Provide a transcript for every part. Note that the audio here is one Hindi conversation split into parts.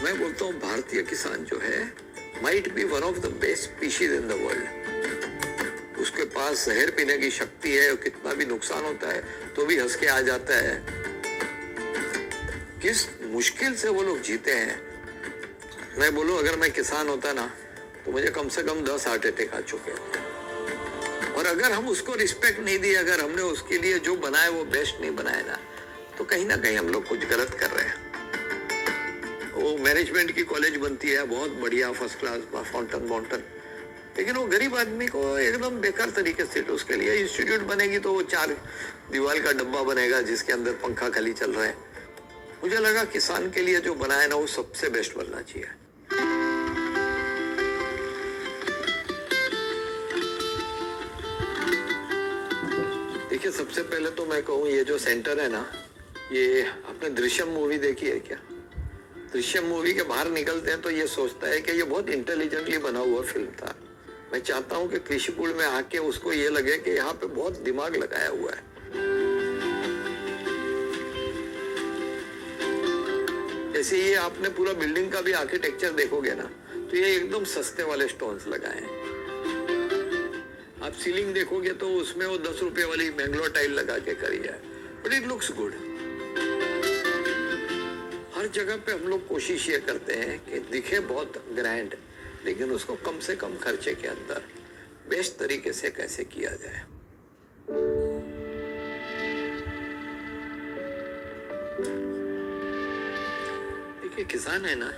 मैं बोलता हूँ भारतीय किसान जो है might be one of the best species in the world. उसके पास जहर पीने की शक्ति है और कितना भी नुकसान होता है तो भी हंस के आ जाता है। किस मुश्किल से वो लोग जीते हैं। मैं बोलूं अगर मैं किसान होता ना तो मुझे कम से कम 10 हार्ट अटैक आ चुके हैं। और अगर हम उसको रिस्पेक्ट नहीं दी, अगर हमने उसके लिए जो बनाया वो बेस्ट नहीं बनाया ना कहीं हम लोग कुछ गलत कर रहे हैं। वो मैनेजमेंट की कॉलेज बनती है, बहुत बढ़िया फर्स्ट क्लास फाउंटन, लेकिन वो गरीब आदमी को एकदम बेकार तरीके से, उसके लिए इंस्टीट्यूट बनेगी तो वो 4 दीवार का डब्बा बनेगा जिसके अंदर पंखा खाली चल रहा है। मुझे लगा किसान के लिए जो बनाया ना वो सबसे बेस्ट बनना चाहिए। देखिए, सबसे पहले तो मैं कहूँ ये जो सेंटर है ना, ये आपने दृश्यम मूवी देखी है क्या? दृश्यम मूवी के बाहर निकलते हैं तो ये सोचता है कि ये बहुत इंटेलिजेंटली बना हुआ फिल्म था। मैं चाहता हूँ कि कृषिकुल में आके उसको ये लगे कि यहाँ पे बहुत दिमाग लगाया हुआ है। जैसे ये आपने पूरा बिल्डिंग का भी आर्किटेक्चर देखोगे ना तो ये एकदम सस्ते वाले स्टोन्स लगाए हैं। आप सीलिंग देखोगे तो उसमें वो 10 रुपए वाली मैंगलोर टाइल लगा के करी है, बट इट लुक्स गुड। हर जगह पे हम लोग कोशिश ये करते हैं कि दिखे बहुत ग्रैंड, लेकिन उसको कम से कम खर्चे के अंदर बेस्ट तरीके से कैसे किया जाए। देखिए, किसान है ना,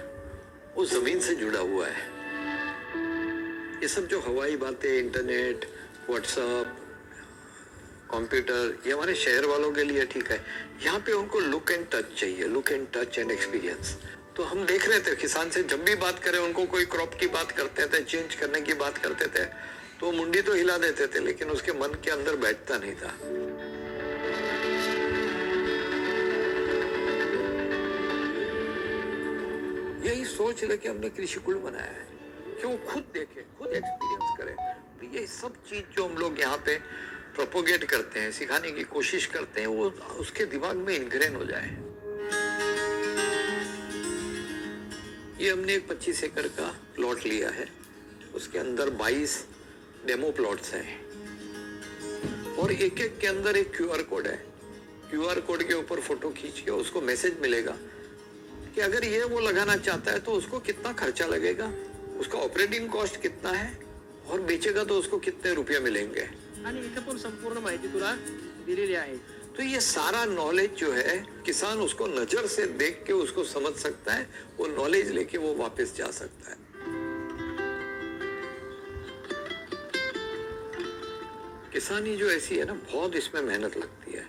वो जमीन से जुड़ा हुआ है। ये सब जो हवाई बातें, इंटरनेट, व्हाट्सएप, कंप्यूटर, ये हमारे शहर वालों के लिए ठीक है। यहाँ पे उनको लुक एंड टच चाहिए, look and touch and experience. तो हम देख रहे थे किसान से जब भी बात करें, उनको कोई क्रॉप की बात करते थे, चेंज करने की बात करते थे तो मुंडी तो हिला देते थे, लेकिन उसके मन के अंदर बैठता नहीं था। यही सोच लेके हमने कृषिकुल बनाया है कि वो खुद देखे, खुद एक्सपीरियंस करे। तो ये सब चीज जो हम लोग यहाँ पे प्रोपोगेट करते हैं, सिखाने की कोशिश करते हैं, वो उसके दिमाग में इनग्रेन हो जाए। ये हमने एक 25 एकड़ का प्लॉट लिया है, उसके अंदर 22 डेमो प्लॉट्स हैं और एक के अंदर एक QR कोड है। QR कोड के ऊपर फोटो खींच के उसको मैसेज मिलेगा कि अगर ये वो लगाना चाहता है तो उसको कितना खर्चा लगेगा, उसका ऑपरेटिंग कॉस्ट कितना है और बेचेगा तो उसको कितने रुपये मिलेंगे। आणि इथे पण संपूर्ण माहिती तुला दिलेली आहे। तो ये सारा नॉलेज जो है किसान उसको नजर से देख के उसको समझ सकता है, वो नॉलेज लेके वो वापस जा सकता है। किसानी जो ऐसी है ना, बहुत इसमें मेहनत लगती है।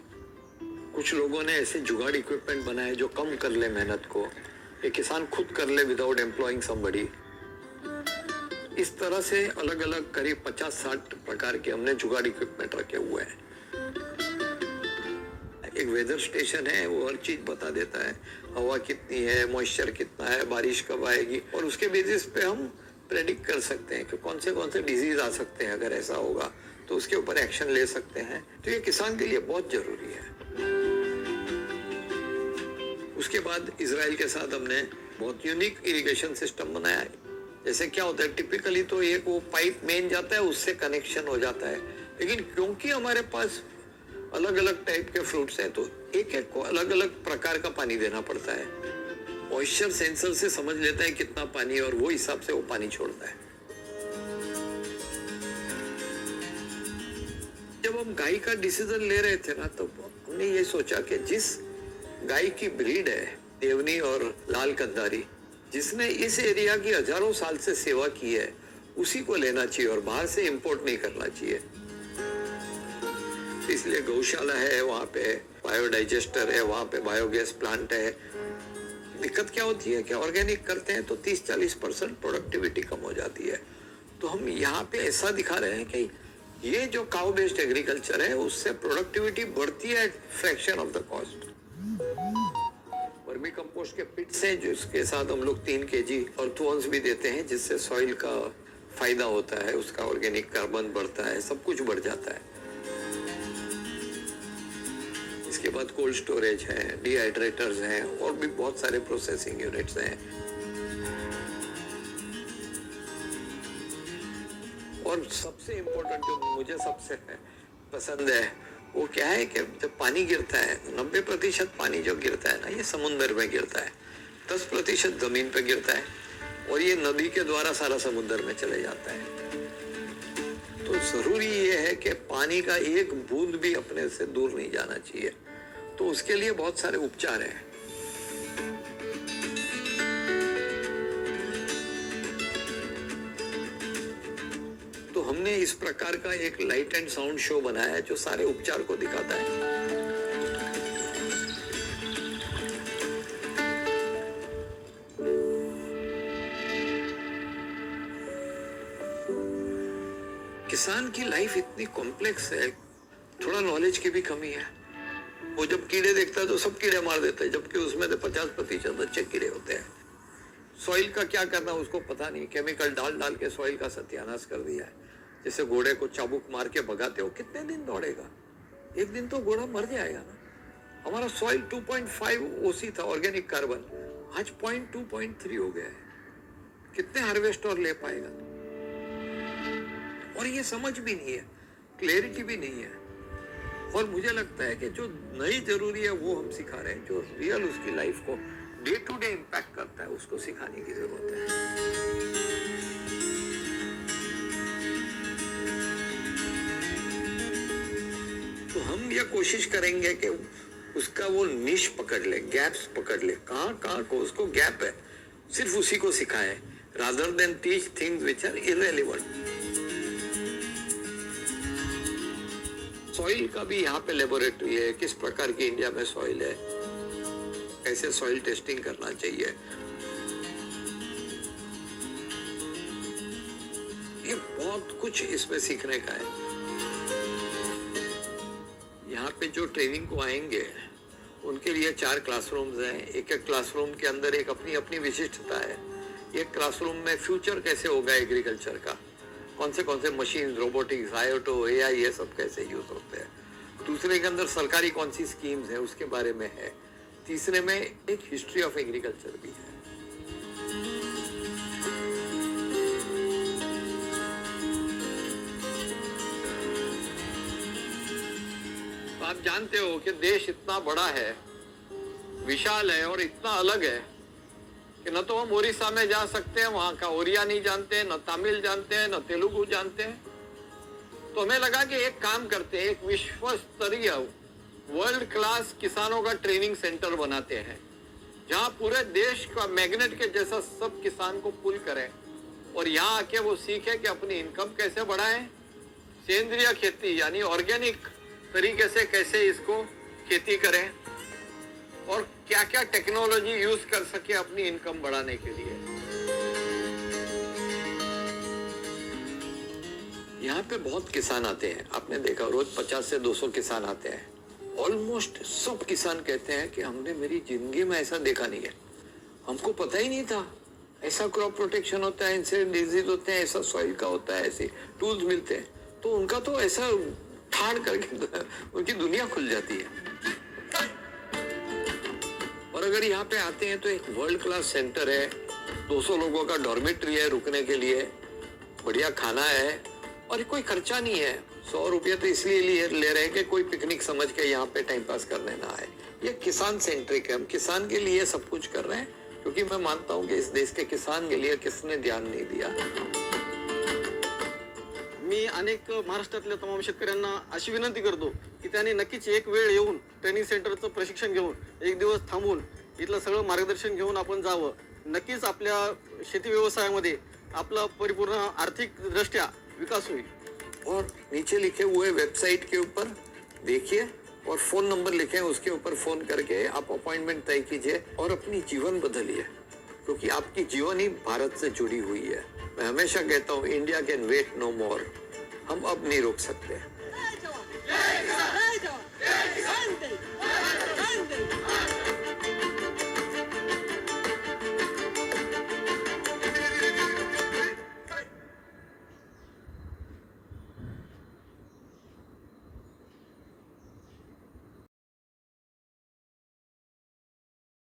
कुछ लोगों ने ऐसे जुगाड़ इक्विपमेंट बनाए जो कम कर ले मेहनत को, ये किसान खुद कर ले विदाउट एम्प्लॉइंग समबडी। इस तरह से अलग अलग करीब 50-60 प्रकार के हमने जुगाड़ इक्विपमेंट रखे हुए हैं। एक वेदर स्टेशन है, वो हर चीज बता देता है, हवा कितनी है, मॉइस्चर कितना है, बारिश कब आएगी, और उसके बेसिस पे हम प्रेडिक्ट कर सकते हैं कि कौन से डिजीज आ सकते हैं। अगर ऐसा होगा तो उसके ऊपर एक्शन ले सकते हैं। तो ये किसान के लिए बहुत जरूरी है। उसके बाद इजराइल के साथ हमने बहुत यूनिक इरिगेशन सिस्टम बनाया है। जैसे क्या होता है, टिपिकली तो एक वो पाइप मेन जाता है, उससे कनेक्शन हो जाता है, लेकिन क्योंकि हमारे पास अलग अलग टाइप के फ्रूट्स हैं तो एक एक को अलग अलग प्रकार का पानी देना पड़ता है। मॉइस्चर सेंसर से समझ लेता है कितना पानी और वो हिसाब से वो पानी छोड़ता है। जब हम गाय का डिसीजन ले रहे थे ना, तो हमने ये सोचा कि जिस गाय की ब्रीड है देवनी और लाल कंधारी, जिसने इस एरिया की हजारों साल से सेवा की है, उसी को लेना चाहिए और बाहर से इंपोर्ट नहीं करना चाहिए। इसलिए गौशाला है, वहाँ पे बायोडाइजेस्टर है, वहाँ पे बायोगैस प्लांट है। दिक्कत क्या होती है कि ऑर्गेनिक करते हैं तो 30-40% प्रोडक्टिविटी कम हो जाती है, तो हम यहाँ पे ऐसा दिखा रहे हैं कि ये जो काउ बेस्ड एग्रीकल्चर है उससे प्रोडक्टिविटी बढ़ती है fraction of the cost. Vermi compost के पिट्स हैं जिसके साथ हम लोग 3 kg अर्थवॉर्म्स भी देते हैं जिससे सॉइल का फायदा होता है, उसका ऑर्गेनिक कार्बन बढ़ता है, सब कुछ बढ़ जाता है। इसके बाद कोल्ड स्टोरेज है, डिहाइड्रेटर्स हैं और भी बहुत सारे प्रोसेसिंग यूनिट्स हैं। और सबसे इम्पोर्टेंट जो मुझे सबसे पसंद है वो क्या है कि जब पानी गिरता है 90% पानी जो गिरता है ना ये समुद्र में गिरता है, 10% जमीन पे गिरता है और ये नदी के द्वारा सारा समुद्र में चले जाता है। तो जरूरी ये है कि पानी का एक बूंद भी अपने से दूर नहीं जाना चाहिए, तो उसके लिए बहुत सारे उपचार हैं। तो हमने इस प्रकार का एक लाइट एंड साउंड शो बनाया है जो सारे उपचार को दिखाता है। किसान की लाइफ इतनी कॉम्प्लेक्स है, थोड़ा नॉलेज की भी कमी है। वो जब कीड़े देखता है तो सब कीड़े मार देता है, जबकि उसमें तो 50% अच्छे कीड़े होते हैं। सॉइल का क्या करना उसको पता नहीं, केमिकल डाल डाल के सॉइल का सत्यानाश कर दिया है। जैसे घोड़े को चाबुक मार के भगाते हो, कितने दिन दौड़ेगा? एक दिन तो घोड़ा मर जाएगा ना। हमारा सॉइल 2.5 OC था ऑर्गेनिक कार्बन, आज 0.2.3 हो गया है। कितने हार्वेस्ट और ले पाएगा? और ये समझ भी नहीं है, क्लैरिटी भी नहीं है। और मुझे लगता है कि जो नई जरूरी है वो हम सिखा रहे हैं, जो रियल उसकी लाइफ को डे टू डे इम्पैक्ट करता है उसको सिखाने की जरूरत है। तो हम ये कोशिश करेंगे कि उसका वो निश पकड़ ले, गैप्स पकड़ ले, कहाँ को उसको गैप है, सिर्फ उसी को सिखाए, rather than teach things which are irrelevant. Soil का भी यहाँ पे लेबोरेटरी है, किस प्रकार की इंडिया में सॉइल है, कैसे सॉइल टेस्टिंग करना चाहिए, ये बहुत कुछ इसमें सीखने का है। यहाँ पे जो ट्रेनिंग को आएंगे उनके लिए 4 क्लासरूम्स हैं। एक एक क्लासरूम के अंदर एक अपनी अपनी विशिष्टता है। एक क्लासरूम में फ्यूचर कैसे होगा एग्रीकल्चर का, कौन से मशीन, रोबोटिक्स, IoT, AI ये सब कैसे यूज होते हैं। दूसरे के अंदर सरकारी कौन सी स्कीम्स है उसके बारे में है। तीसरे में एक हिस्ट्री ऑफ एग्रीकल्चर भी है। आप जानते हो कि देश इतना बड़ा है, विशाल है और इतना अलग है कि न तो हम उड़ीसा में जा सकते हैं, वहां का ओरिया नहीं जानते, न तमिल जानते हैं, न तेलुगु जानते हैं। तो हमें लगा कि एक काम करते हैं, एक विश्व स्तरीय वर्ल्ड क्लास किसानों का ट्रेनिंग सेंटर बनाते हैं, जहां पूरे देश का मैग्नेट के जैसा सब किसान को पुल करें और यहाँ आके वो सीखे कि अपनी इनकम कैसे बढ़ाएं, सेंद्रीय खेती यानी ऑर्गेनिक तरीके से कैसे इसको खेती करें और क्या क्या टेक्नोलॉजी यूज कर सके अपनी इनकम बढ़ाने के लिए। यहाँ पे बहुत किसान आते हैं, आपने देखा रोज 50 से 200 किसान आते हैं। ऑलमोस्ट सब किसान कहते हैं कि हमने मेरी जिंदगी में ऐसा देखा नहीं है, हमको पता ही नहीं था ऐसा क्रॉप प्रोटेक्शन होता है, इनसे डिजीज होते हैं, ऐसा सॉइल का होता है, ऐसे टूल्स मिलते हैं। तो उनका तो ऐसा ठाड़ करके उनकी दुनिया खुल जाती है। और अगर यहाँ पे आते हैं तो एक वर्ल्ड क्लास सेंटर है, 200 लोगों का डॉर्मेट्री है रुकने के लिए, बढ़िया खाना है और कोई खर्चा नहीं है। 100 रुपये तो इसलिए ले रहे हैं कि कोई पिकनिक समझ के यहाँ पे टाइम पास करने ना आए। ये किसान सेंट्रिक है, हम किसान के लिए सब कुछ कर रहे हैं, क्योंकि मैं मानता हूँ कि इस देश के किसान के लिए किसने ध्यान नहीं दिया। मी अनेक महाराष्ट्रातल्या तमाम शेतकऱ्यांना अशी विनंती करतो की त्यांनी नक्कीच एक वेळ येऊन ट्रेनिंग सेंटरचं प्रशिक्षण घेऊन एक दिवस थांबून इथलं सगळं मार्गदर्शन घेऊन आपण जावं। नक्कीच आपल्या शेती व्यवसायामध्ये आपला परिपूर्ण आर्थिक दृष्ट्या विकास होईल। और नीचे लिखे हुए वेबसाइट के ऊपर देखिए और फोन नंबर लिखे हैं, उसके ऊपर फोन करके आप अपॉइंटमेंट तय कीजिए और अपनी जीवन बदलिए। क्योंकि आपकी जीवन ही भारत से जुड़ी हुई है। मैं हमेशा कहता हूँ इंडिया कैन वेट नो मोर, हम अब नहीं रोक सकते।